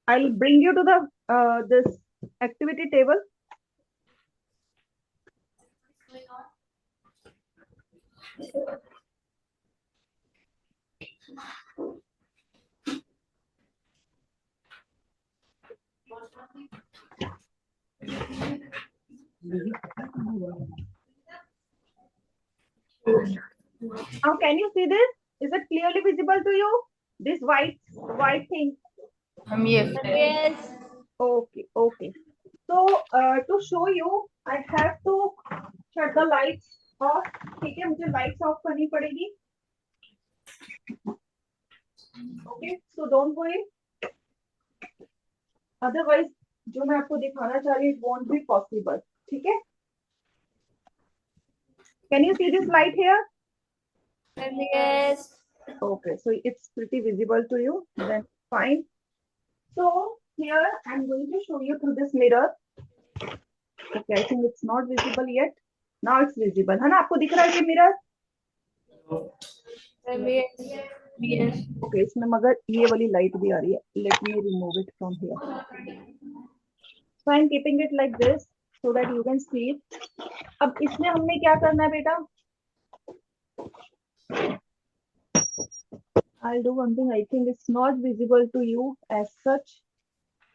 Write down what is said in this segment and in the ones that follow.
I'll bring you to the this activity table. Now, can you see this? Is it clearly visible to you? This white thing. Yes. Yes. Okay, okay. So to show you, I have to shut the lights off. ठीक है, मुझे lights off करनी पड़ेगी. Okay, so don't worry. Otherwise, जो मैं आपको दिखाना चाह रही हूँ, it won't be possible. ठीक है? Can you see this light here? Yes. Okay, so it's pretty visible to you. Then fine. So here I'm going to show you through this mirror. Okay, I think it's not visible yet. Now it's visible. है ना? आपको दिख रहा है ये mirror? Yes. Okay, इसमें मगर ये वाली light भी आ रही है. Let me remove it from here. So I'm keeping it like this so that you can see it. अब इसमें हमने क्या करना है बेटा? I'll do one thing. I think it's not visible to you as such.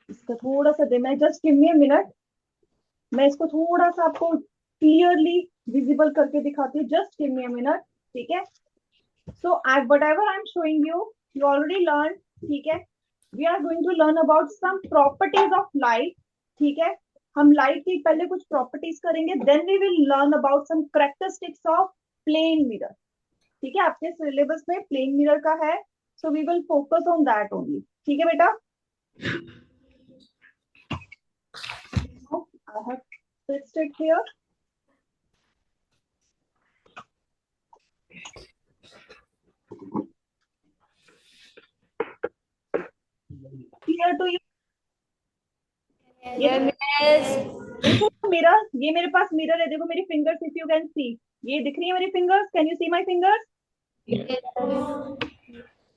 इसका थोड़ा सा दे. मैं just give me a minute. मैं इसको थोड़ा सा आपको clearly visible करके दिखाती हूँ. Just give me a minute. ठीक है? So whatever I'm showing you, you already learned. ठीक है? We are going to learn about some properties of light. ठीक है? हम light की पहले कुछ properties करेंगे. Then we will learn about some characteristics of plane mirror. ठीक है? आपके syllabus में plane mirror का है. So we will focus on that only. ठीक है बेटा? I have fixed it here. Clear to you? Yes. देखो मिरर, ये मेरे पास मिरर है. देखो मेरी फिंगर्स, इफ यू कैन सी, ये दिख रही है मेरी fingers. Can you see my fingers?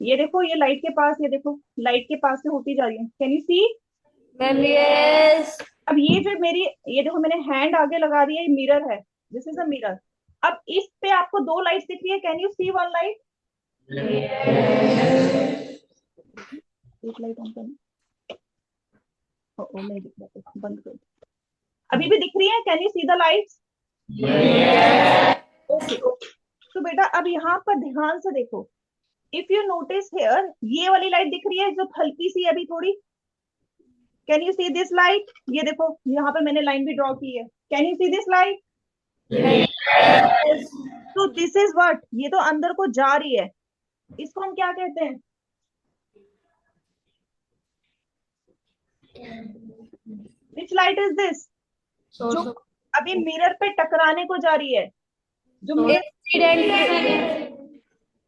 ये देखो, ये लाइट के पास, ये देखो लाइट के पास से होती जा रही है. Can you see? Yes. अब ये जो मेरी, ये देखो मैंने हैंड आगे लगा दी है, ये मिरर है. This is a mirror. अब इस पे आपको दो लाइट दिख रही है. Can you see one light? एक लाइट ऑन करना. ओ नहीं दिख रहा, बंद कर. अभी भी दिख रही है? Can you see the lights? Okay okay. तो बेटा अब यहाँ पर ध्यान से देखो. इफ यू नोटिस हेयर, ये वाली लाइट दिख रही है जो हल्की सी अभी थोड़ी. Can you see this light? ये देखो यहाँ पे मैंने लाइन भी ड्रॉ की है. Can you see this light? तो दिस इज व्हाट, ये तो अंदर को जा रही है. इसको हम क्या कहते हैं? Which light is this? जो अभी मिरर पे टकराने को जा रही है, जो mirror.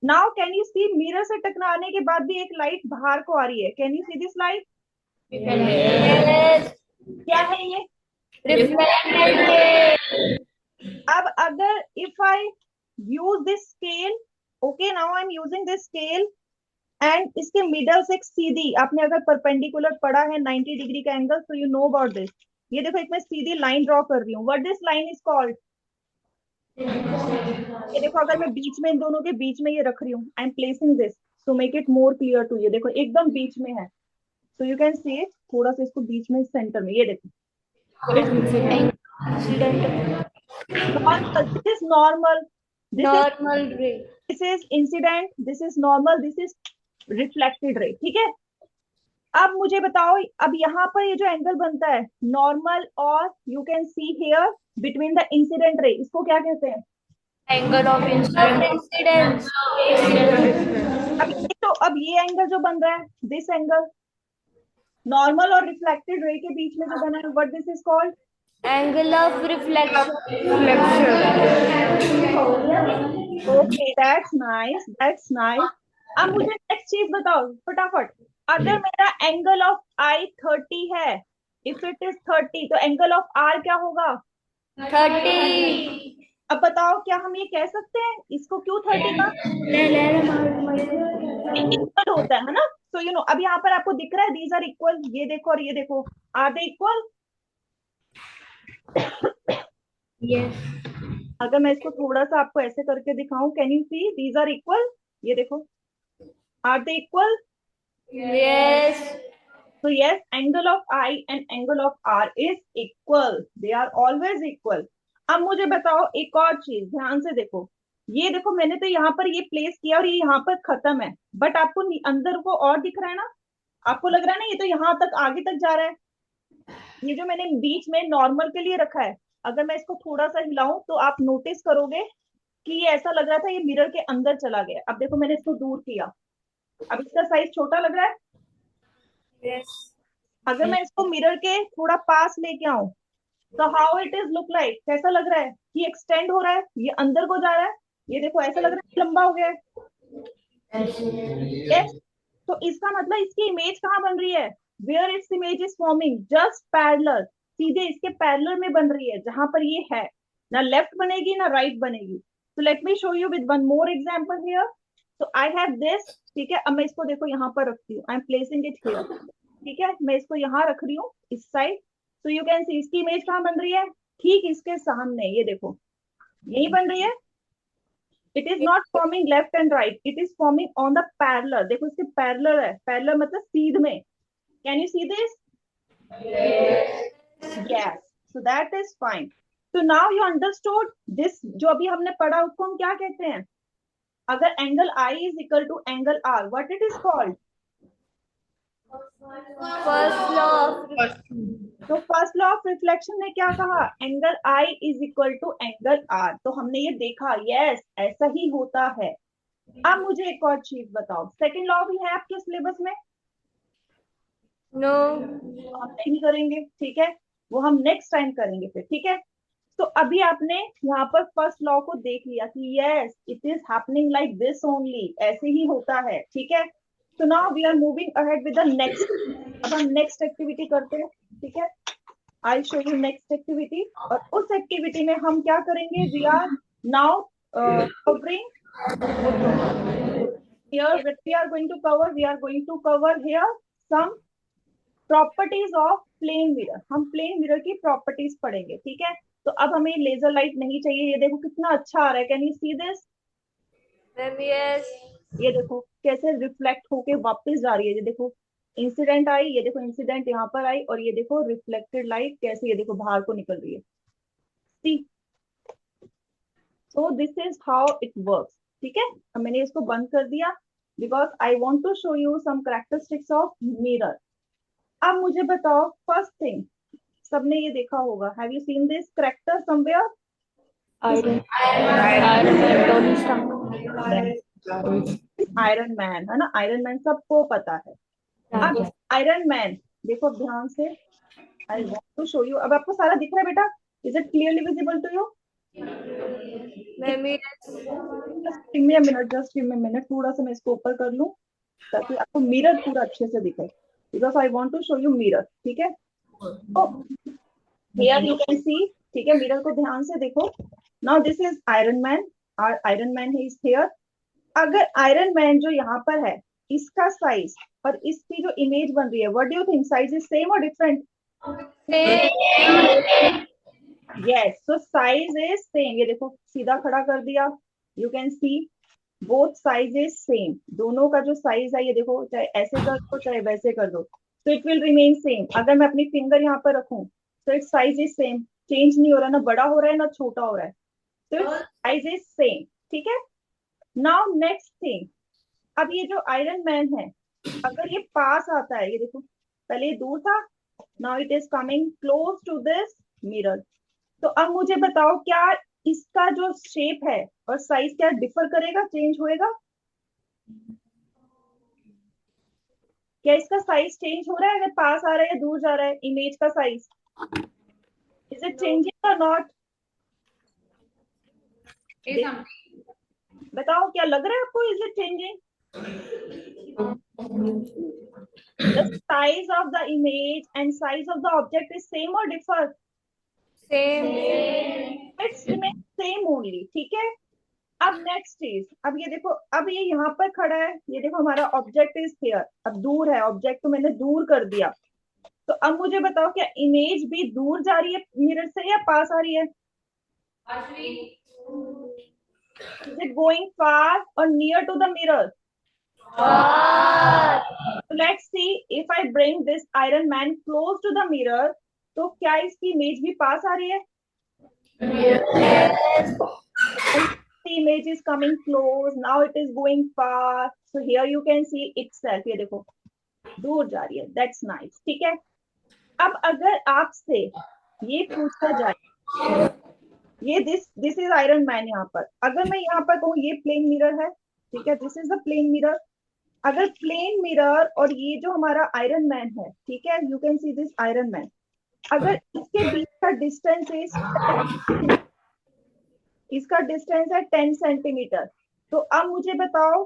Now can you see, mirror से टकराने के बाद भी एक लाइट बाहर को आ रही है. Can you see this light? Yes. क्या है ये? Reflected. अब अगर if I use this scale, okay now I am using this scale, and इसके मिडल से एक सीधी, आपने अगर परपेंडिकुलर पढ़ा है 90 डिग्री का एंगल, तो यू नो अबाउट दिस. ये देखो एक मैं सीधी लाइन ड्रॉ कर रही हूँ. What this line is called? ये देखो अगर मैं बीच में, इन दोनों के बीच में ये रख रही हूँ, I am placing this to make it more clear too. ये देखो एकदम बीच में है. So you can see it. थोड़ा सा इसको बीच में, सेंटर में, ये देखो. This is normal. Normal ray. This is incident. This is normal. This is reflected ray. ठीक है? अब मुझे बताओ, अब यहाँ पर ये जो एंगल बनता है नॉर्मल, और you can see here between the incident ray, इसको क्या कहते हैं? Angle of incidence. अब ये एंगल जो बन रहा है, दिस एंगल नॉर्मल और रिफ्लेक्टेड रे के बीच में जो बना है, what this is called? Angle of reflection. Okay, that's nice, that's nice. अब मुझे नेक्स्ट चीज बताओ फटाफट. अगर मेरा एंगल ऑफ आई 30 है, इफ इट इज 30, तो एंगल ऑफ आर क्या होगा? 30. अब बताओ क्या हम ये कह सकते हैं इसको? क्यों 30 का? इक्वल होता है ना? सो यू नो, अब यहाँ पर आपको दिख रहा है दीज आर इक्वल, ये देखो और ये देखो, आर दे इक्वल? Yes. अगर मैं इसको थोड़ा सा आपको ऐसे करके दिखाऊं, can you see these are equal? ये देखो, are they equal? Yes. So yes, angle of I and angle of R is equal. They are always equal. अब मुझे बताओ एक और चीज, ध्यान से देखो, ये देखो मैंने तो यहाँ पर ये प्लेस किया और ये यहाँ पर खत्म है, बट आपको अंदर को और दिख रहा है ना? आपको लग रहा है ना ये तो यहाँ तक आगे तक जा रहा है? ये जो मैंने बीच में नॉर्मल के लिए रखा है, अगर मैं इसको थोड़ा सा हिलाऊं तो आप नोटिस करोगे कि ये ऐसा लग रहा था ये मिरर के अंदर चला गया। अब देखो मैंने इसको दूर किया, अब इसका साइज छोटा लग रहा है। Yes. अगर मैं इसको मिरर के थोड़ा पास लेके आऊं तो how it is look like, कैसा लग रहा है? ये एक्सटेंड हो रहा है, ये अंदर को जा रहा है, ये देखो ऐसा लग रहा है लंबा हो गया है। यस, तो इसका मतलब इसकी इमेज कहाँ बन रही है? Where it's image is forming just parallel, सीधे इसके पैरेलल में बन रही है जहां पर ये है, ना लेफ्ट बनेगी ना राइट बनेगी। तो let me show you with one more example here. तो आई हैव दिस, ठीक है, अब मैं इसको देखो यहाँ पर रखती हूँ, I am placing it here, ठीक है, मैं इसको यहाँ रख रही हूँ इस साइड। तो यू कैन सी इसकी इमेज कहाँ बन रही है? ठीक इसके सामने, ये देखो यही बन रही है। It is not forming left and right, it is forming on the parallel, देखो इसके पैरेलल है, पैरेलल मतलब सीध में। Can you see this? Yes, so that is fine. तो नाउ यू अंडरस्टूड दिस, जो अभी हमने पढ़ा उसको हम क्या कहते हैं? अगर angle I is equal to angle R, what it is called? First law of तो फर्स्ट लॉ ऑफ रिफ्लेक्शन ने क्या कहा? Angle I is equal to angle R. तो हमने ये देखा, यस ऐसा ही होता है। अब मुझे एक और चीज बताओ, सेकंड लॉ भी है आपके सिलेबस में? No. हम नहीं करेंगे, ठीक है, वो हम नेक्स्ट टाइम करेंगे फिर, ठीक है। तो अभी आपने यहाँ पर फर्स्ट लॉ को देख लिया कि yes it is happening like this only, ऐसे ही होता है, ठीक है। तो now we are moving ahead with the next. अब हम नेक्स्ट एक्टिविटी करते हैं, ठीक है। I show you next activity, और उस एक्टिविटी में हम क्या करेंगे? We are now covering here, what we are going to cover, we are going to cover here some properties of plane mirror। हम प्लेन मिरर की प्रॉपर्टीज पढ़ेंगे, ठीक है। तो अब हमें लेजर लाइट नहीं चाहिए, ये देखो कितना अच्छा आ रहा है, can you see this? Ma'am, yes. ये देखो कैसे रिफ्लेक्ट होके वापस जा रही है, ये देखो इंसिडेंट आई, ये देखो इंसिडेंट यहाँ पर आई, और ये देखो रिफ्लेक्टेड लाइट कैसे, ये देखो बाहर को निकल रही है। See, so this is how it works, ठीक है। अब मैंने इसको बंद कर दिया because I want to show you some characteristics of mirror. अब मुझे बताओ फर्स्ट थिंग, सबने ये देखा होगा, have you seen this character somewhere? Iron Man, Tony Stark. Iron man है ना, आयरन मैन सबको पता है। अब आयरन मैन देखो ध्यान से, I want to show you. अब आपको सारा दिख रहा है बेटा? Is it clearly visible to you? Ma'am, yes. Just give me a minute, just give me a minute, थोड़ा सा मैं इसको ऊपर कर लूं ताकि आपको मिरर पूरा अच्छे से दिखे, because I want to show you mirror, ठीक है। तो हियर यू कैन सी, ठीक है, मिरर को ध्यान से देखो। Now this is iron man, iron man he is here. अगर आयरन मैन जो यहाँ पर है, इसका साइज और इसकी जो इमेज बन रही है, what do you think, size is same और different? Yes, so size is same. ये देखो सीधा खड़ा कर दिया, you can see both size is same, दोनों का जो साइज है ये देखो, चाहे ऐसे कर दो चाहे वैसे कर दो, तो इट विल रिमेन सेम। अगर मैं अपनी फिंगर यहाँ पर रखूं तो it size is same, change नहीं हो रहा, ना बड़ा हो रहा है ना छोटा हो रहा है, तो इट साइज इज सेम, ठीक है। नाउ नेक्स्ट थिंग, अब ये जो आयरन मैन है, अगर ये पास आता है, ये देखो पहले ये दूर था, now it is coming close to this mirror. तो अब मुझे बताओ क्या इसका जो शेप है और साइज क्या डिफर करेगा, चेंज होएगा? क्या इसका साइज चेंज हो रहा है अगर पास आ रहा है या दूर जा रहा है? इमेज का साइज इज इट चेंजिंग और नॉट? बताओ क्या लग रहा है आपको, is it changing? The size of the image and size of the object is same or differ? Same. It's remain same only, ठीक है। अब नेक्स्ट चीज, अब ये देखो, अब ये यहाँ पर खड़ा है, ये देखो हमारा ऑब्जेक्ट इज हियर, अब दूर है ऑब्जेक्ट, तो मैंने दूर कर दिया। तो अब मुझे बताओ, क्या इमेज भी दूर जा रही है मिरर से या पास आ रही है? इज इट गोइंग फार और near to the mirror? Let's see, if I bring this iron man close to the mirror, तो क्या इसकी इमेज भी पास आ रही है? The image is coming close, now it is going far, so here you can see itself, ये देखो दूर जा रही है, that's nice, ठीक है। अब अगर आपसे ये पूछा जाए, ये दिस इज आयरन मैन, यहाँ पर अगर मैं यहाँ पर कहूँ ये प्लेन मिरर है, ठीक है, this is the plane mirror. अगर प्लेन मिरर और ये जो हमारा आयरन मैन है, ठीक है, you can see this iron man, अगर इसके बीच का डिस्टेंस इज, इसका डिस्टेंस है 10 सेंटीमीटर, तो अब मुझे बताओ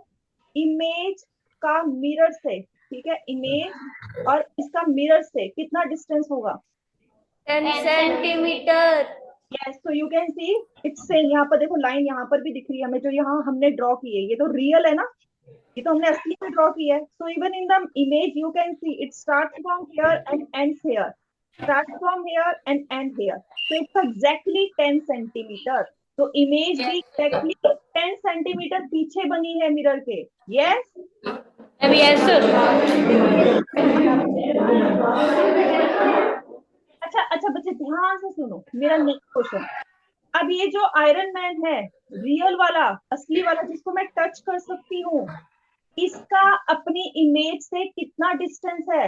इमेज का मिरर से, ठीक है, इमेज और इसका मिरर से कितना डिस्टेंस होगा? 10 centimetre. Yes, so you can see it's same. यहाँ पर देखो लाइन यहाँ पर भी दिख रही है हमें, जो यहाँ हमने ड्रॉ की है, ये तो रियल है ना, ये तो हमने असली में ड्रॉ की है। So even in the image you can see it starts from here and ends here, starts from here and and here, so it's exactly 10 centimetre. तो इमेज भी एग्जैक्टली 10 सेंटीमीटर पीछे बनी है मिरर के। Yes, yes sir. अच्छा अच्छा बच्चे ध्यान से सुनो मेरा नेक्स्ट क्वेश्चन। अब ये जो आयरन मैन है, रियल वाला, असली वाला, जिसको मैं टच कर सकती हूँ, इसका अपनी इमेज से कितना डिस्टेंस है?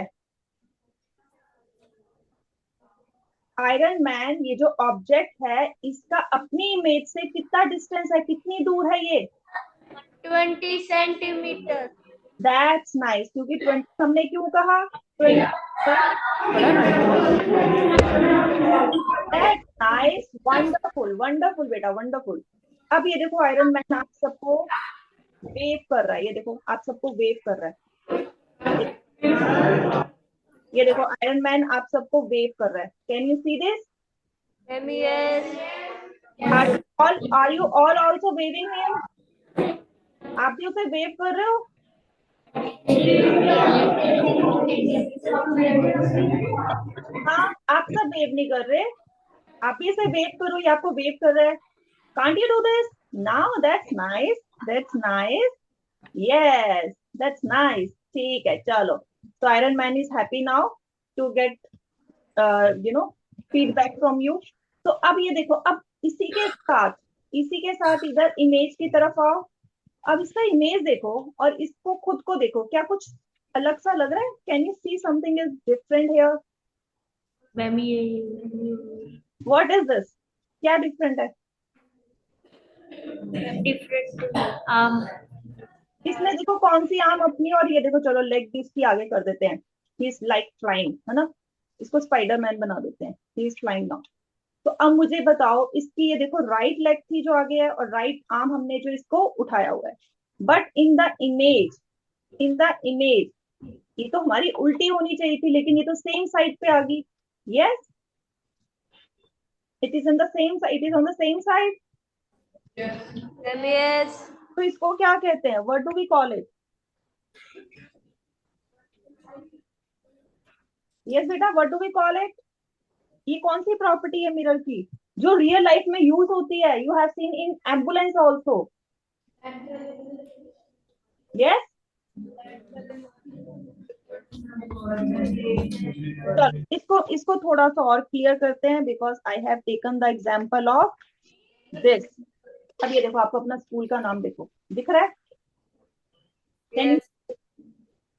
आयरन मैन, ये जो ऑब्जेक्ट है, इसका अपनी इमेज से कितना डिस्टेंस है, कितनी दूर है ये? 20 सेंटीमीटर। दैट्स नाइस, क्योंकि 20 हमने क्यों कहा? 20, दैट्स नाइस, वंडरफुल वंडरफुल बेटा वंडरफुल। अब ये देखो आयरन मैन आप सबको वेव कर रहा है, ये देखो आप सबको वेव कर रहा है, ये देखो आयरन मैन आप सबको वेव कर रहा है। Can you see this? Yes. Are you all also waving him? आप भी उसे वेव कर रहे हो? हाँ, आप सब वेव नहीं कर रहे, आप ही इसे वेव करो, ये आपको वेव कर रहा है। Can't you do this now? That's nice, that's nice, yes that's nice, ठीक है चलो। तो iron man is happy now to get you no feedback from you. तो अब ये देखो, अब इसी के साथ इधर इमेज की तरफ आओ। अब इसका इमेज देखो और इसको खुद को देखो, क्या कुछ अलग सा लग रहा है? Can you see something is different here? Ma'am ये व्हाट इज दिस? क्या डिफरेंट है डिफरेंट इसमें? देखो कौन सी आर्म अपनी, और ये देखो, चलो लेग भी इसकी आगे कर देते हैं, ही इज लाइक फ्लाइंग, है ना, इसको स्पाइडरमैन बना देते हैं, ही इज फ्लाइंग नाउ। तो अब मुझे बताओ, इसकी ये देखो राइट लेग थी जो आगे है, और राइट आर्म हमने जो इसको उठाया हुआ है, बट इन द इमेज ये तो हमारी उल्टी होनी चाहिए थी, लेकिन ये तो सेम साइड पे आ गई। Yes, it is in the same side, it is on the same side. Yes. तो इसको क्या कहते हैं? What do we call it? Yes बेटा, what do we call it? ये कौन सी प्रॉपर्टी है मिरर की जो रियल लाइफ में यूज होती है? You have seen in ambulance also. Yes, चलो इसको इसको थोड़ा सा और क्लियर करते हैं, because I have taken the example of this. अब ये देखो, आपको अपना स्कूल का नाम देखो, दिख रहा है? कैन यू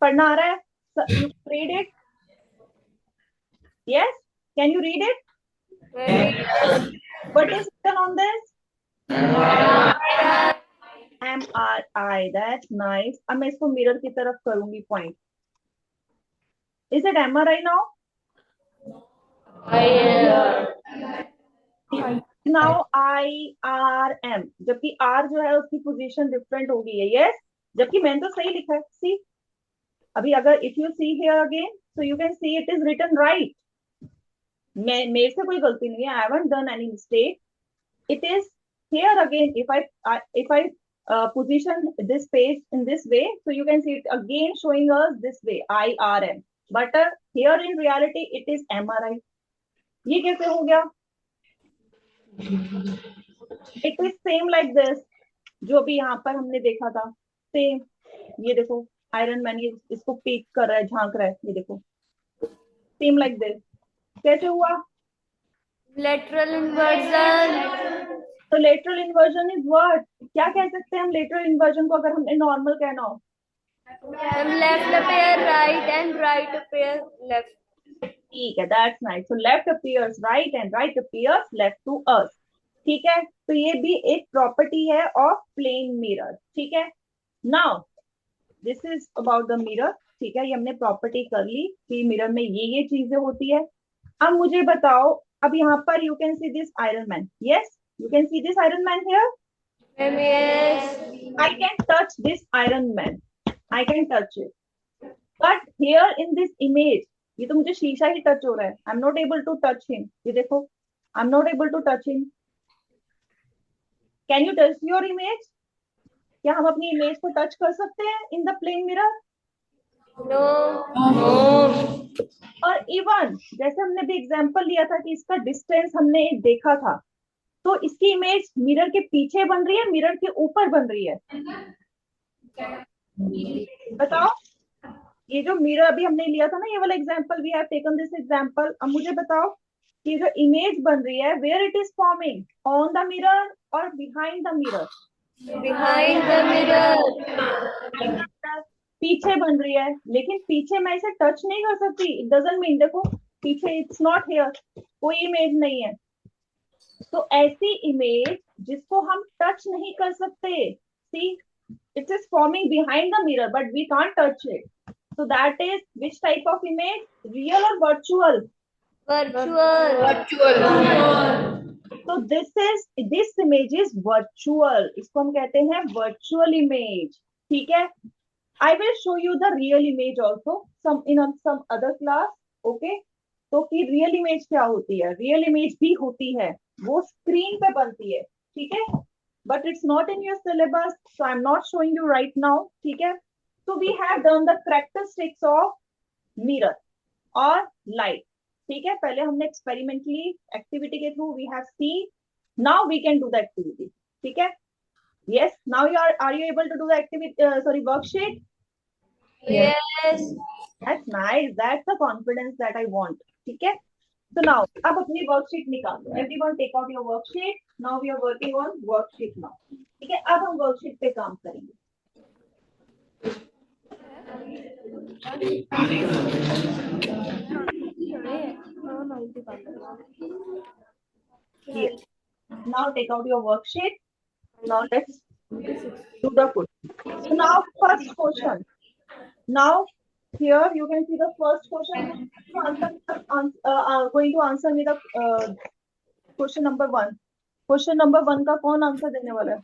पढ़ना आ रहा है? You read it? Yes, can you read it? What is written on this? MRI, that's nice. अब मैं इसको मिरर की तरफ करूंगी point. Is it MRI now? Now IRM, जबकि R जो है उसकी पोजीशन डिफरेंट हो गई है। यस, जबकि मैंने तो सही लिखा है। सी, अभी अगर if you see here again, so you can see it is written right. मेरे से कोई गलती नहीं है, I haven't done any mistake, it is here again, if I position this page in this way, so you can see it again showing us this way, IRM, but here in reality it is MRI. ये कैसे हो गया? It is same like this, जो भी यहाँ पर हमने देखा था, सेम. ये देखो आयरन मैन ये इसको पीक कर रहा है, झांक रहा है, ये देखो सेम लाइक दिस. कैसे हुआ? lateral inversion. तो लेटरल इन्वर्जन इज व्हाट? क्या कह सकते हैं हम लेटरल इन्वर्जन को, अगर हमने नॉर्मल कहना हो? Left appear right and right appear left. ठीक है, that's nice. So left appears right and right appears left to us. ठीक है, तो ये भी एक प्रॉपर्टी है ऑफ प्लेन मिरर. ठीक है, now this is about the mirror. ठीक है, ये हमने प्रॉपर्टी कर ली कि मिरर में ये चीजें होती है. अब मुझे बताओ, अब यहाँ पर you can see this iron man. Yes, you can see this iron man here. Yes. I can touch this iron man. I can touch it. But here in this image, ये तो मुझे शीशा ही टच हो रहा है. I'm not able to touch him. ये देखो, I'm not able to touch him. Can you touch your image? क्या हम अपनी इमेज को टच कर सकते हैं in the plane mirror? No. और इवन जैसे हमने भी एग्जांपल लिया था कि इसका डिस्टेंस हमने देखा था, तो इसकी इमेज मिरर के पीछे बन रही है, मिरर के ऊपर बन रही है? बताओ. ये जो मिरर अभी हमने लिया था ना, ये वाला example, we have taken this example. अब मुझे बताओ कि जो इमेज बन रही है, where it is forming, on the mirror और behind the mirror? Behind the mirror. पीछे बन रही है, लेकिन पीछे मैं इसे टच नहीं कर सकती. इट डजंट मीन, देखो पीछे इट्स नॉट हियर, कोई इमेज नहीं है. तो ऐसी इमेज जिसको हम टच नहीं कर सकते, see it is forming behind the mirror but we can't touch it. So that is which type of image? Real or virtual? Virtual. So this image is virtual. इसको हम कहते हैं virtual image. ठीक है? I will show you the real image also in some other class. Okay? तो कि real image क्या होती है? Real image भी होती है, वो स्क्रीन पे बनती है. ठीक है? But it's not in your syllabus, so I'm not showing you right now. ठीक है? So we have done the characteristics of mirror or light. ठीक है, पहले हमने experimentally activity के through we have seen. Now we can do the activity. ठीक है? Yes. Now are you able to do the activity? Worksheet. Yes. That's nice. That's the confidence that I want. ठीक है? So now अब अपनी worksheet निकालो. Everyone take out your worksheet. Now we are working on worksheet now. ठीक है? अब हम worksheet पे काम करेंगे. Here. Now take out your worksheet. Now let's do the question. So now first question. Now here you can see the first question. Going to answer me the question number 1. Question number 1 का कौन answer देने वाला है?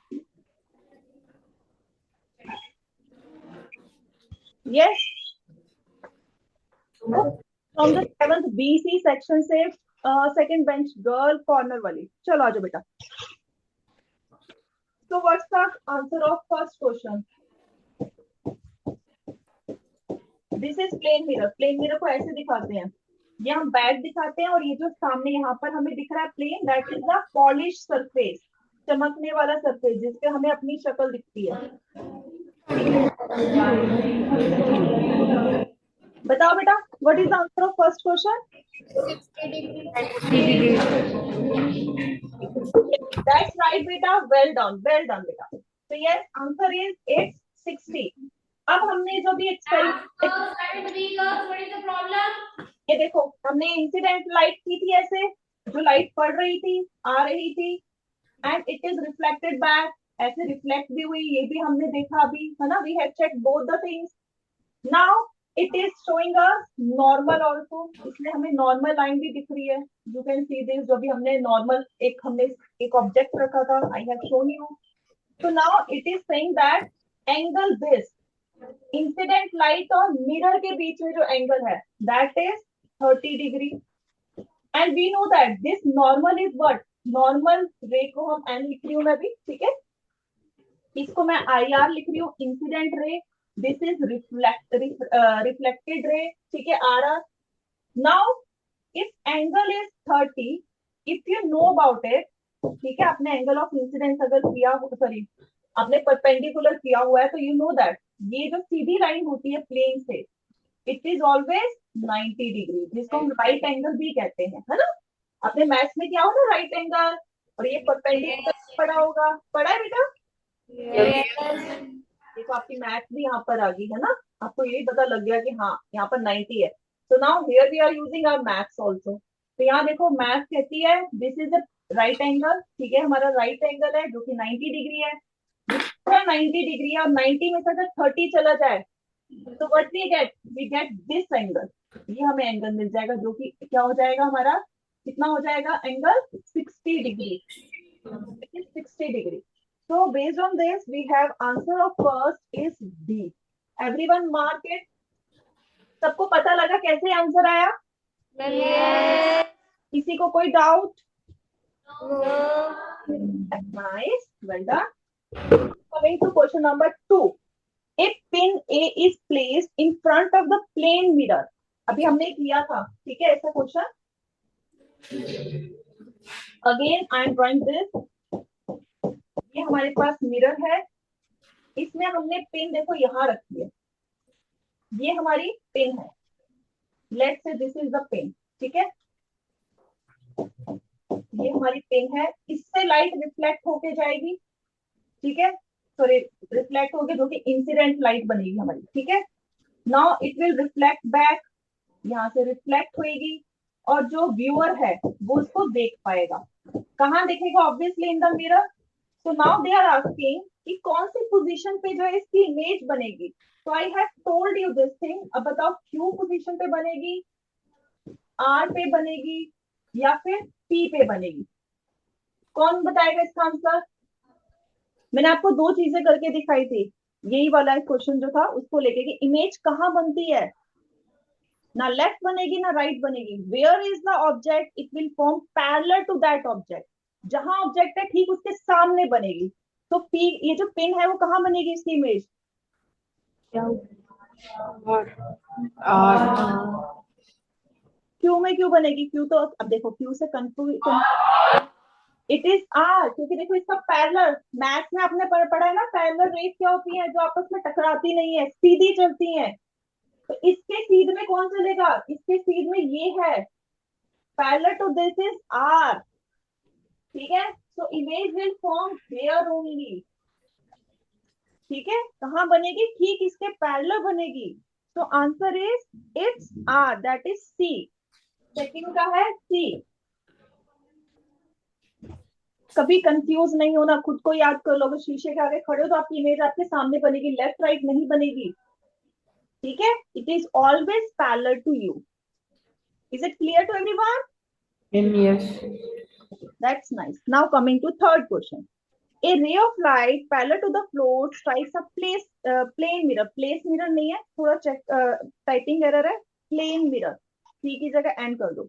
Yes. From the 7th BC section से second bench girl corner वाली. चलो आ जाओ बेटा. So what's the answer of first question? This is plane mirror. Plane mirror को ऐसे दिखाते हैं. ये हम बैक दिखाते हैं और ये जो सामने यहाँ पर हमें दिख रहा है plane, that is the polished surface. चमकने वाला सरफेस जिसपे हमें अपनी शक्ल दिखती है. बताओ बेटा, what is the answer of first question? 60 degrees. That's right बेटा, well done बेटा. So yes, answer is it's 60. अब हमने जो भी एक्सपेरिमेंट, ये देखो हमने इंसिडेंट लाइट की थी, ऐसे जो लाइट पड़ रही थी, आ रही थी, and it is reflected back, ऐसे रिफ्लेक्ट भी हुई, ये भी हमने देखा अभी, है ना? We have check both the things. Now it is showing us normal also, इसमें हमें नॉर्मल लाइन भी दिख रही है. यू कैन सी दिस, जो भी हमने नॉर्मल हमने एक ऑब्जेक्ट रखा था, I have shown you. So now it is saying that angle this incident light और मिरर के बीच में जो एंगल है, that is 30 degree. And we know that this normal is what? Normal ray को हम एन लिख रही हूँ मैं भी, ठीक है। इसको मैं आई आर लिख रही हूँ, incident ray. This is reflected ray, ठीक है, R R. Now if angle is 30, if you know about it, ठीक है, आपने एंगल ऑफ इंसिडेंस अगर किया, सॉरी आपने परपेंडिकुलर किया हुआ है, तो यू नो दैट ये जो सीधी लाइन होती है प्लेन से, इट इज ऑलवेज 90 डिग्री, जिसको हम राइट एंगल भी कहते हैं, है ना। आपने मैथ्स में किया होगा राइट एंगल, और ये परपेंडिकुलर पढ़ा होगा, पढ़ा है बेटा। Yes. देखो आपकी मैथ भी यहाँ पर आ गई है ना, आपको यही पता लग गया कि हाँ यहाँ पर 90 है। तो now here we are using our maths also. तो यहाँ देखो मैथ कहती है this is a right angle, ठीक है, हमारा राइट एंगल है जो कि 90 डिग्री है। 90 डिग्री है, और 90 में से अगर 30 चला जाए तो what we get this angle. ये हमें एंगल मिल जाएगा जो कि क्या हो जाएगा हमारा, कितना हो जाएगा angle, 60 degree, 60 degree. So based on this, we have answer of first is D. Everyone mark it. सबको पता लगा कैसे आंसर आया? Yes. किसी को कोई doubt? No. Nice, well done. Coming to question number 2. A pin A is placed in front of the plane mirror. अभी हमने किया था, ठीक है, ऐसा question. Again, I am drawing this. ये हमारे पास मिरर है, इसमें हमने पिन देखो यहाँ रखी है, ये हमारी पिन है। Let's say this is the pin, ठीक है, ये हमारी पिन है, इससे लाइट रिफ्लेक्ट होके जाएगी, ठीक है, सॉरी रिफ्लेक्ट होके जो कि इंसिडेंट लाइट बनेगी हमारी, ठीक है। Now it will reflect back, यहाँ से रिफ्लेक्ट होएगी, और जो व्यूअर है वो उसको देख पाएगा। कहाँ देखेगा? Obviously in the mirror. So now they are asking कि कौन सी पोजीशन पे जो है इसकी इमेज बनेगी। तो I have told you this thing. अब बताओ क्यू पोजीशन पे बनेगी, आर पे बनेगी, या फिर पी पे बनेगी? कौन बताएगा इसका आंसर? मैंने आपको दो चीजें करके दिखाई थी, यही वाला क्वेश्चन जो था उसको लेके कि इमेज कहाँ बनती है, ना लेफ्ट बनेगी ना राइट बनेगी। Where is the object, it will form parallel to that object. जहां ऑब्जेक्ट है ठीक उसके सामने बनेगी। तो पी, ये जो पिन है वो कहाँ बनेगी इसकी इमेज? क्यू में क्यों बनेगी? क्यू तो अब देखो क्यू से कंफ्यूज, इट इज आर, क्योंकि देखो इसका पैरेलल, मैथ्स में आपने पढ़ा है ना, पैरेलल रेस क्या होती है, जो आपस में टकराती नहीं है, सीधी चलती है। तो इसके सीध में कौन चलेगा? इसके सीध में ये है, parallel to this is R, ठीक है। So image will form there only, ठीक है। कहाँ बनेगी? ठीक इसके पैरेलल बनेगी। तो answer is it's R, that is C. Second का है सी। कभी कंफ्यूज नहीं होना, खुद को याद कर लो। अगर शीशे के आगे खड़े हो तो आपकी इमेज आपके सामने बनेगी, लेफ्ट राइट नहीं बनेगी, ठीक है। It is always parallel to you. Is it clear to everyone? Yes. That's nice. Now coming to third question. A ray of light parallel to the floor strikes a plane mirror. Place mirror नहीं है, थोड़ा check typing error है। Plane mirror, ठीक की जगह and कर दो।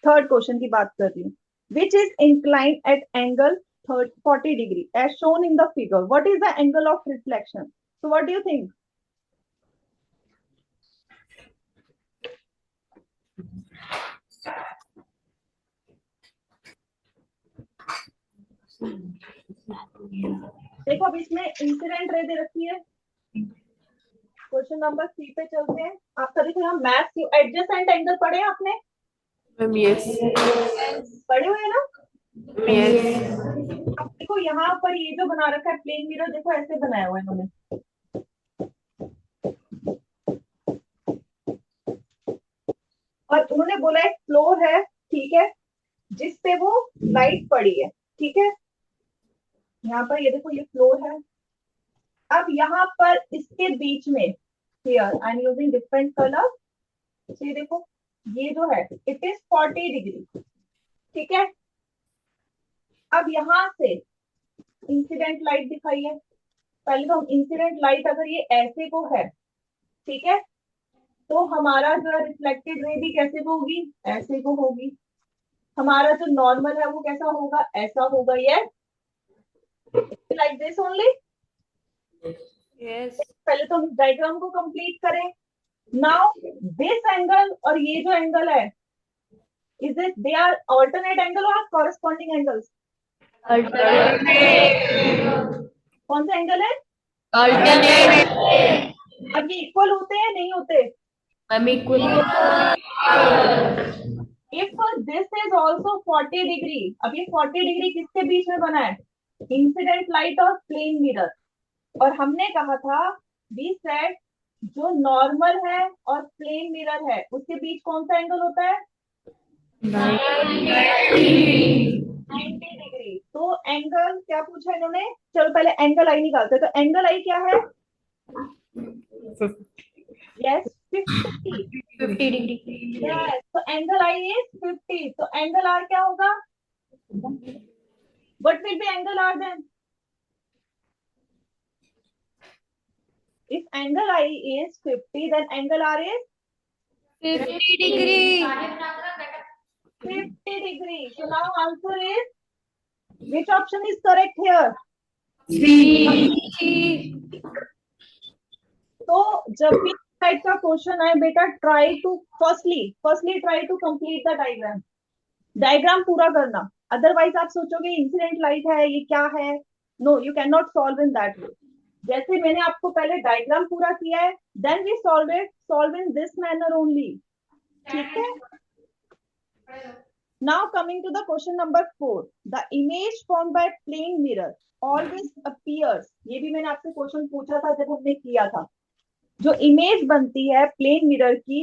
Third question की बात कर रही हूँ। Which is inclined at angle 40 degree as shown in the figure. What is the angle of reflection? So what do you think? देखो अब इसमें इंसिडेंट रे दे रखी है। क्वेश्चन नंबर 3 पे चलते हैं। आपका देखो यहाँ मैथ एडजेसेंट एंगल पढ़े हैं आपने? Yes. पढ़े हुए हैं ना? Yes. अब देखो यहाँ पर ये जो बना रखा है प्लेन मिरर, देखो ऐसे बनाया हुआ है इन्होंने, और उन्होंने बोला एक फ्लोर है, ठीक है, जिसपे वो लाइट पड़ी है, ठीक है। यहाँ पर ये देखो ये फ्लोर है। अब यहाँ पर इसके बीच में, here I am using different colour, ये देखो ये जो है इट इज 40 डिग्री, ठीक है। अब यहाँ से इंसिडेंट लाइट दिखाई है। पहले तो हम इंसिडेंट लाइट अगर ये ऐसे को है, ठीक है, तो हमारा जो है रिफ्लेक्टेड रे भी कैसे को होगी? ऐसे को होगी। हमारा जो नॉर्मल है वो कैसा होगा, ऐसा होगा, ये लाइक दिस ओनली। Yes. पहले तो हम डायग्राम को कंप्लीट करें। नाउ दिस एंगल और ये जो एंगल है, is it they are alternate angle और कॉरेस्पॉन्डिंग एंगल्स? कौन सा एंगल है? Alternate. अब ये इक्वल होते हैं नहीं होते? I'm equal. If this is also 40 degree, अब ये 40 डिग्री किसके बीच में बना है? इंसिडेंट लाइट और प्लेन मिरर। और हमने कहा था, वी सेड, जो नॉर्मल है और प्लेन मिरर है उसके बीच कौन सा एंगल होता है? 90 डिग्री। तो एंगल क्या पूछा इन्होंने? चलो पहले एंगल आई निकालते हैं। तो एंगल आई क्या है? यस, 50। 50 degree. यस, तो एंगल आई इज 50। तो एंगल आर क्या होगा? What will be angle R then? If angle I is 50, then angle R is 50 degree. 50 degree. So now answer is, which option is correct here? तो जब भी type का question आए बेटा, try to firstly try to complete the diagram. Diagram पूरा करना, otherwise आप सोचोगे इंसिडेंट लाइट है, ये क्या है। No, you can not solve in that way. जैसे मैंने आपको पहले डायग्राम पूरा किया है, then we solve in this manner only. ठीक है। Now coming to the question number 4, the image formed by plane mirror always appears, ये भी मैंने आपसे क्वेश्चन पूछा था जब हमने किया था। जो इमेज बनती है प्लेन मिरर की,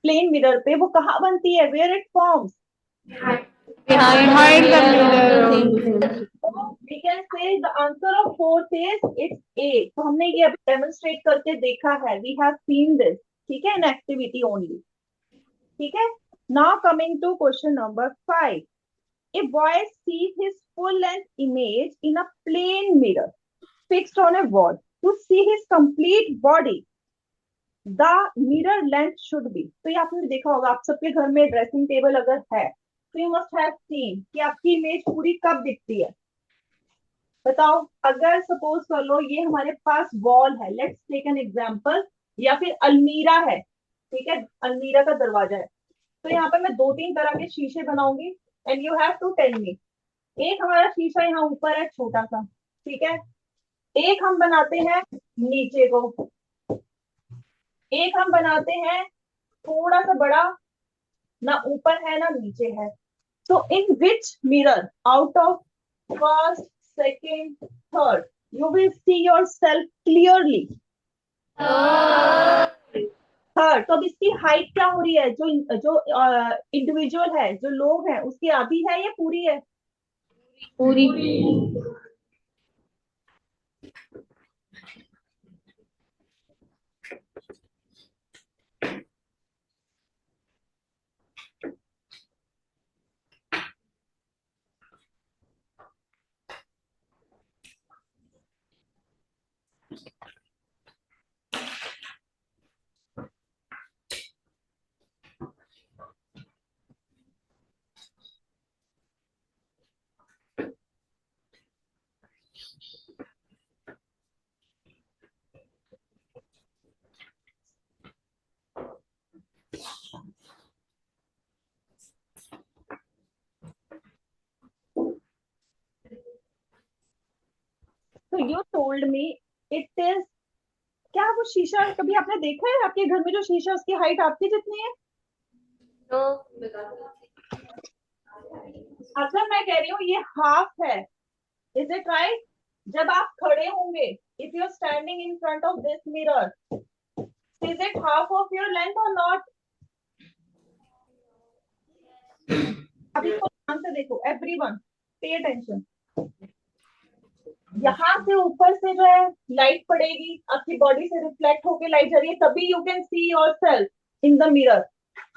प्लेन मिरर पे वो कहाँ बनती है? Where it forms? Behind the mirror. We can say the answer of fourth is it's A। तो हमने ये अभी डेमोन्स्ट्रेट करके देखा है, we have seen this। ठीक है, in activity only। ठीक है। Now coming to question number 5, a boy sees his full length image in a plane mirror fixed on a wall. To see his complete body, the mirror length should be, तो ये आपने देखा होगा, आप सबके घर में ड्रेसिंग टेबल अगर है तो यू मस्ट हैव सीन कि आपकी इमेज पूरी कब दिखती है। बताओ, अगर सपोज कर लो ये हमारे पास वॉल है, लेट्स टेक एन एग्जांपल, या फिर अलमीरा है। ठीक है, अलमीरा का दरवाजा है। तो यहाँ पे मैं 2-3 तरह के शीशे बनाऊंगी and you have to tell me. एक हमारा शीशा यहाँ ऊपर है, छोटा सा। ठीक है। एक हम बनाते हैं नीचे को, एक हम बनाते हैं थोड़ा सा बड़ा, ना ऊपर है ना नीचे है। तो in which mirror out of first, second, third you will see yourself clearly? Third. तो अब इसकी हाइट क्या हो रही है? जो जो इंडिविजुअल है, जो लोग हैं, उसकी आधी है या पूरी है? पूरी। तो you told me it is, क्या वो शीशा कभी आपने देखा है आपके घर में जो शीशा, उसकी हाइट आपकी जितनी है? No. अगर मैं कह रही हूँ ये हाफ है, इज इट राइट? जब आप खड़े होंगे, if you are standing in front of this mirror, is it half of your length और नॉट? अभी इसको ध्यान से देखो, एवरीवन पे अटेंशन। यहाँ से ऊपर से जो है लाइट पड़ेगी, आपकी बॉडी से रिफ्लेक्ट होके लाइट जा रही है, तभी you can see yourself in the mirror.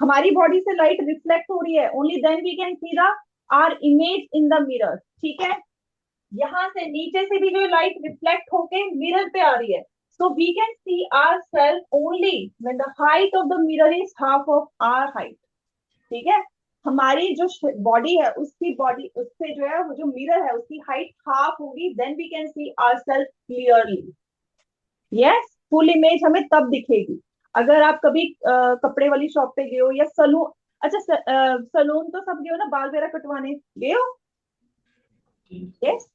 हमारी बॉडी से लाइट रिफ्लेक्ट हो रही है, only then we can see the our image in the mirror. ठीक है। यहाँ से नीचे से भी जो लाइट रिफ्लेक्ट होके मिरर पे आ रही है, so we can see ourselves only when the height of the mirror is half of our height। ठीक है। हमारी जो बॉडी है उसकी बॉडी उससे जो है वो जो मिरर है उसकी हाइट हाफ होगी, then we can see ourselves clearly. Yes, full image हमें तब दिखेगी अगर आप कभी कपड़े वाली शॉप पे गए हो या सलून, अच्छा सलून तो सब गए हो ना, बाल वगैरह कटवाने गए हो? यस,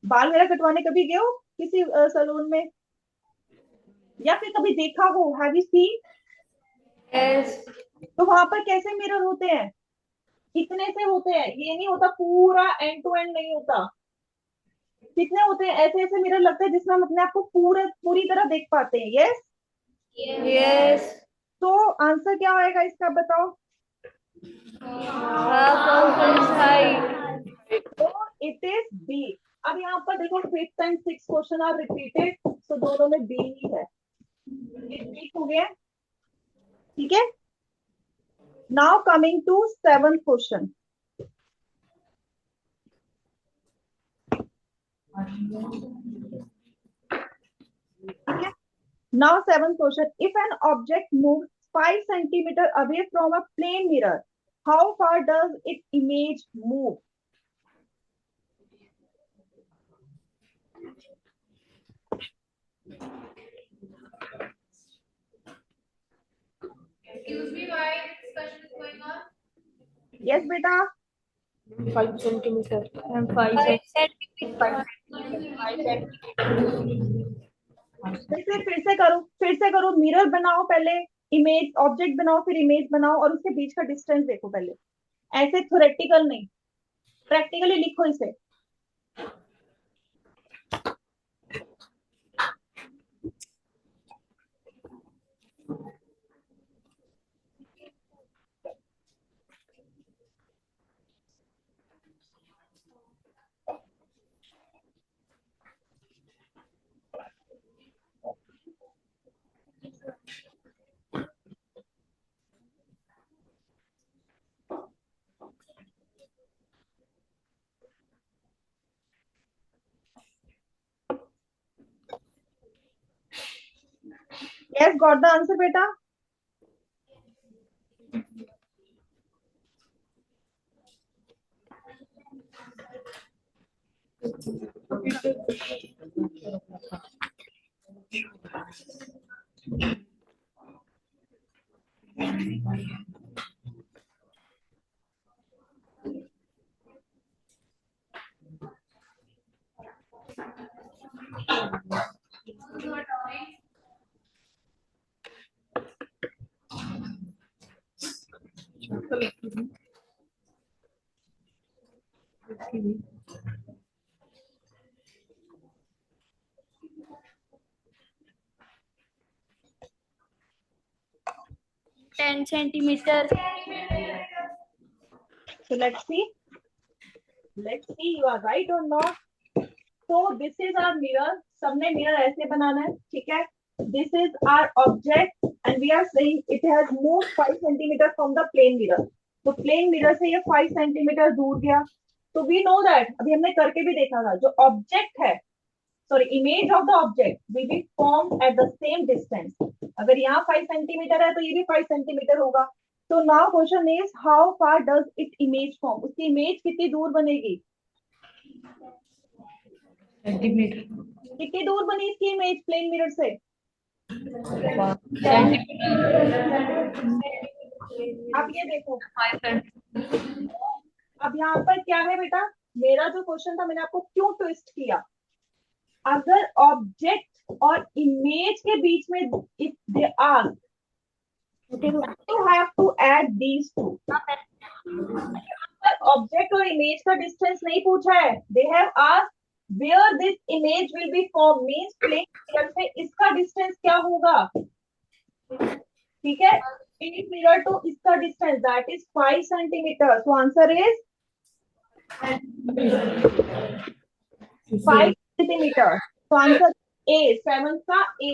बाल वगैरह कटवाने कभी गए हो किसी सलून में, या फिर कभी देखा हो, हैव यू सीन? Yes. तो वहां पर कैसे मिरर होते हैं? कितने से होते हैं, ये नहीं होता पूरा एंड टू एंड नहीं होता। कितने होते हैं? ऐसे ऐसे मिरर लगते हैं जिसमें हम अपने आप को पूरी तरह देख पाते हैं। Yes, Yes. तो आंसर क्या होएगा इसका बताओ? Half of his height. तो इट इज बी। अब यहाँ पर देखो fifth and six question are repeated, तो दोनों में बी ही है, ये ठीक हो गया। ठीक है, now coming to seven question. Now seventh question. If an object moves 5 centimeter away from a plane mirror, how far does its image move? Excuse me, why discussion is going on? Yes, beta. 5 centimeter and 5 5 फिर से करो, mirror बनाओ पहले, image object बनाओ, फिर image बनाओ और उसके बीच का डिस्टेंस देखो पहले, ऐसे थ्योरेटिकल नहीं, प्रैक्टिकली लिखो इसे। Yes, got the answer, beta. ten centimeter. So let's see. Let's see you are right or not. So this is our mirror. सबने mirror ऐसे बनाना है, ठीक है? This is our object and we are saying it has moved 5 centimeter from the plane mirror. तो plane mirror से ये 5 centimeter दूर गया। तो we know that, अभी हमने करके भी देखा था, जो object है, sorry, image of the object will be formed at the same distance. अगर यहाँ 5 centimeter है तो ये भी 5 centimeter होगा। तो now question is how far does it image form? उसकी image कितनी दूर बनेगी? सेंटीमीटर कितनी दूर बनी इसकी इमेज प्लेन मिरर से? अब ये देखो, अब यहाँ पर क्या है बेटा, मेरा जो क्वेश्चन था मैंने आपको क्यों ट्विस्ट किया? अगर ऑब्जेक्ट और इमेज के बीच में if they are you have to add these two. Object और इमेज का डिस्टेंस नहीं पूछा है, they have asked where this image will be formed, means plane mirror से इसका डिस्टेंस क्या होगा? ठीक है, plane mirror to इसका distance that is 5 centimeter. So answer is 5 centimeter. So answer A, 7 का A.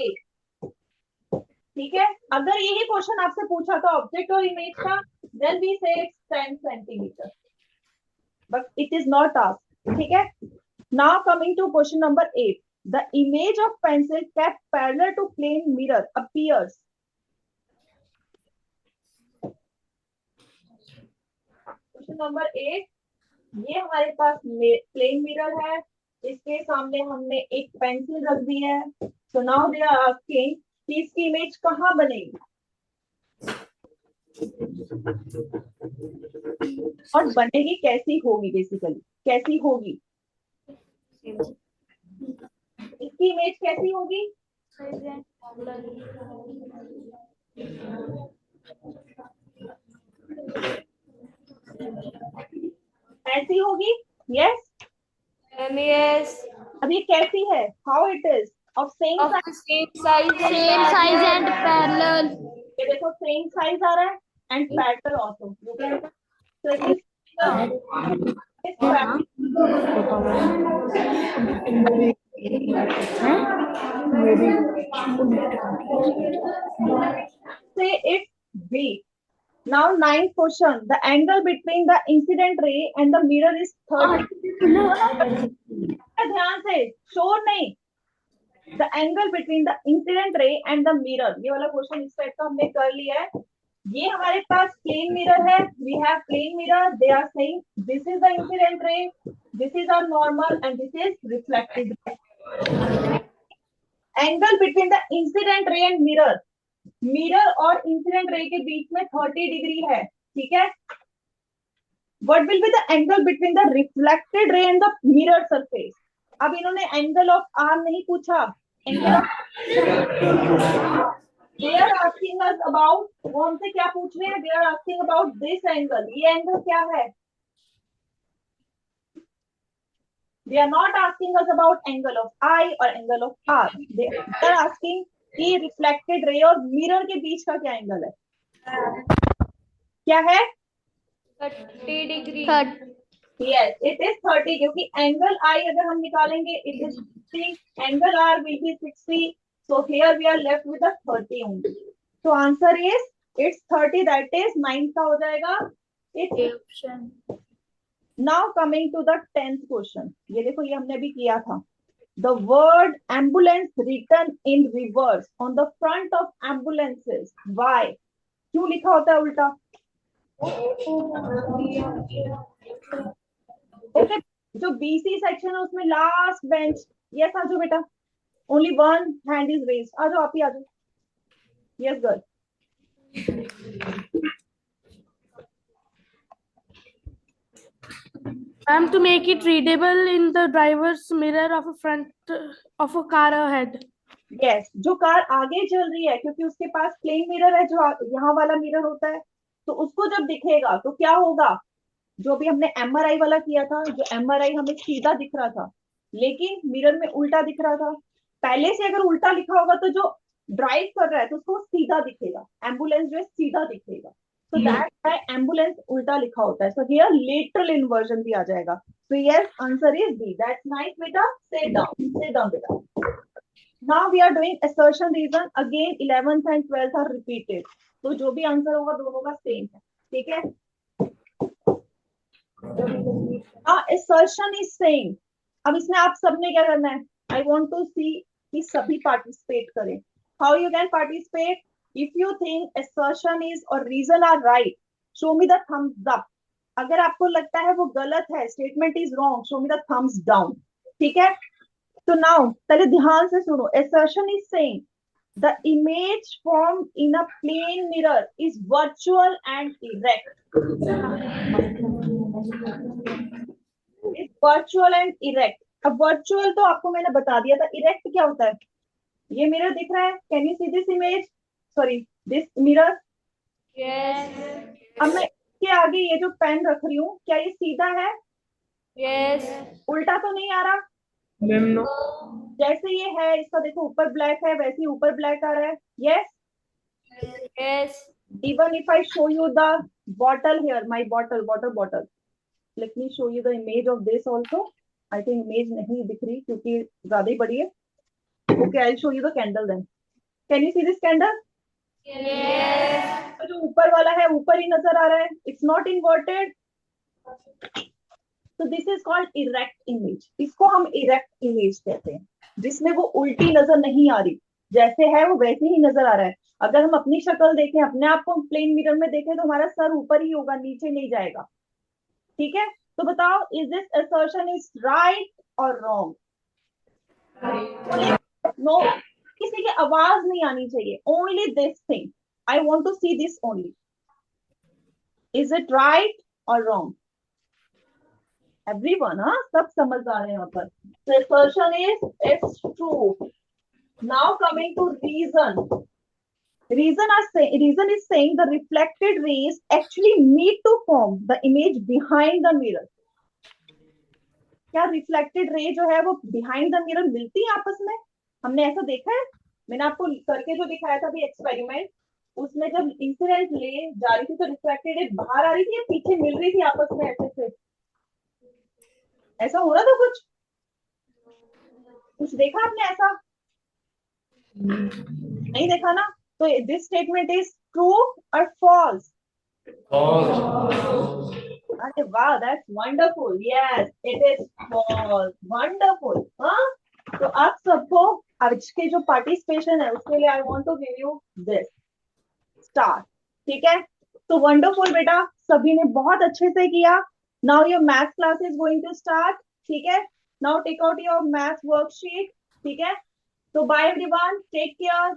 ठीक है, अगर यही क्वेश्चन आपसे पूछा था ऑब्जेक्ट और इमेज का, then we say it's 10 centimeter, but it is not asked. ठीक है, now coming to question number 8. The image of pencil kept parallel to plane mirror appears. Question number 8, ये हमारे पास प्लेन मिरर है, इसके सामने हमने एक पेंसिल रख दी है। So now they are asking कि इसकी इमेज कहाँ बनेगी और बनेगी कैसी होगी, बेसिकली कैसी होगी, इसकी इमेज कैसी होगी? ऐसी होगी। Yes Yes. अब ये कैसी है? How it is of same Of size. the same size and parallel. ये देखो सेम साइज आ रहा है and parallel also, you can so it say it B. Now ninth question, the angle between the incident ray and the mirror is 30. ध्यान से, शोर नहीं। The angle between the incident ray and the mirror, ये वाला question इस type का हमने कर लिया है। ये हमारे पास प्लेन मिरर है, we have plane mirror, they are saying this is the incident ray, this is our normal and this is reflected ray. Angle between the incident ray and mirror, mirror और incident ray के बीच में 30 डिग्री है, ठीक है। What will be the angle between the reflected ray and the mirror surface? अब इन्होंने एंगल ऑफ आर्म नहीं पूछा, angle of they are asking us about, वो हमसे क्या पूछ रहे हैं? They are asking about this angle. ये एंगल क्या है? They are not asking us about angle of I or angle of R. They are asking कि रिफ्लेक्टेड रे और मिरर के बीच का क्या एंगल है? क्या है? 30 degree. Yes, it is 30 क्योंकि एंगल I अगर हम निकालेंगे it is 60, angle R will be 60. So here we are left with the 30 only. So answer is it's 30. That is 9 का हो जाएगा। It's Option. now coming to the 10th question. ये देखो, ये हमने अभी किया था। The word ambulance written in reverse on the front of ambulances. Why? क्यों लिखा होता है उल्टा? Okay, जो BC सेक्शन है उसमें लास्ट बेंच, यस आ जाओ बेटा। Only one hand is raised. आ जाओ, आप ही आ जाओ। Yes girl. To make it readable in the driver's mirror of a front of a car ahead. Yes, जो कार आगे चल रही है क्योंकि उसके पास प्लेन मिरर है, जो यहाँ वाला मिरर होता है, तो उसको जब दिखेगा तो क्या होगा? जो भी हमने MRI वाला किया था, जो MRI हमें सीधा दिख रहा था लेकिन मिरर में उल्टा दिख रहा था। पहले से अगर उल्टा लिखा होगा तो जो ड्राइव कर रहा है तो उसको सीधा दिखेगा, एम्बुलेंस जो है सीधा दिखेगा। So that's why एम्बुलेंस उल्टा लिखा होता है। So here lateral inversion भी आ जाएगा। So yes, answer is B. That's nice बेटा। Sit down बेटा। Now we are doing assertion reason. Again 11th and 12th are repeated. तो जो भी आंसर होगा दोनों का सेम है, ठीक है। Assertion is saying, अब इसमें आप सबने क्या करना है? I want to see कि सभी participate करें। How you can participate? If you think assertion is or reason are right, show me the thumbs up. अगर आपको लगता है वो गलत है, statement is wrong, show me the thumbs down. ठीक है? तो now पहले ध्यान से सुनो। Assertion is saying the image formed in a plane mirror is virtual and erect. It's virtual and erect. अब virtual तो आपको मैंने बता दिया था, erect क्या होता है? ये मिरर दिख रहा है, can you see this image? Sorry, this mirror. Yes. अब मैं इसके आगे ये जो पेन रख रही हूँ, क्या ये सीधा है? Yes. उल्टा तो नहीं आ रहा? No. जैसे ये है, इसका देखो ऊपर ब्लैक है, वैसे ही ऊपर ब्लैक आ रहा है। Yes. Yes. Even if I show you the bottle here, my bottle. Let me show you the image of this also. I think image नहीं दिख रही क्योंकि ज्यादा ही बड़ी है। Okay, I'll show you the candle then. Can you see this candle? Yes. तो जो ऊपर वाला है ऊपर ही नजर आ रहा है, it's not inverted. So this is called erect image. इसको हम erect image कहते हैं, जिसमें वो उल्टी नजर नहीं आ रही, जैसे है वो वैसे ही नजर आ रहा है। अगर हम अपनी शक्ल देखें, अपने आप को प्लेन मिरर में देखें तो हमारा सर ऊपर ही होगा, नीचे नहीं जाएगा। ठीक है, तो बताओ is this assertion is right और रॉन्ग? नो, किसी की आवाज नहीं आनी चाहिए, only this thing, I want to see this only. Is it right और रॉन्ग? एवरीवन, हाँ, सब समझदार है यहाँ पर. The assertion is it's true. Now coming to reason. Reason is saying the reflected rays actually meet to form the image behind the mirror. क्या reflected ray जो है वो बिहाइंड द मिरर मिलती है आपस में? हमने ऐसा देखा है? मैंने आपको करके जो दिखाया था अभी एक्सपेरिमेंट, उसमें जब इंसिडेंट ले जा रही थी तो रिफ्लेक्टेड रे बाहर आ रही थी या पीछे मिल रही थी आपस में ऐसे से? ऐसा हो रहा था कुछ? कुछ देखा आपने ऐसा? नहीं देखा ना? तो दिस स्टेटमेंट इज ट्रू और फॉल्स? अरे वाह, that's wonderful. Yes, it is false. Wonderful. हाँ, तो आप सबको आज के जो पार्टिसिपेशन है उसके लिए I want to give you this star. ठीक है, तो वंडरफुल बेटा, सभी ने बहुत अच्छे से किया. Now your math class is going to start. ठीक है, now take out your math worksheet. ठीक है, तो बाय एवरीवन, टेक केयर.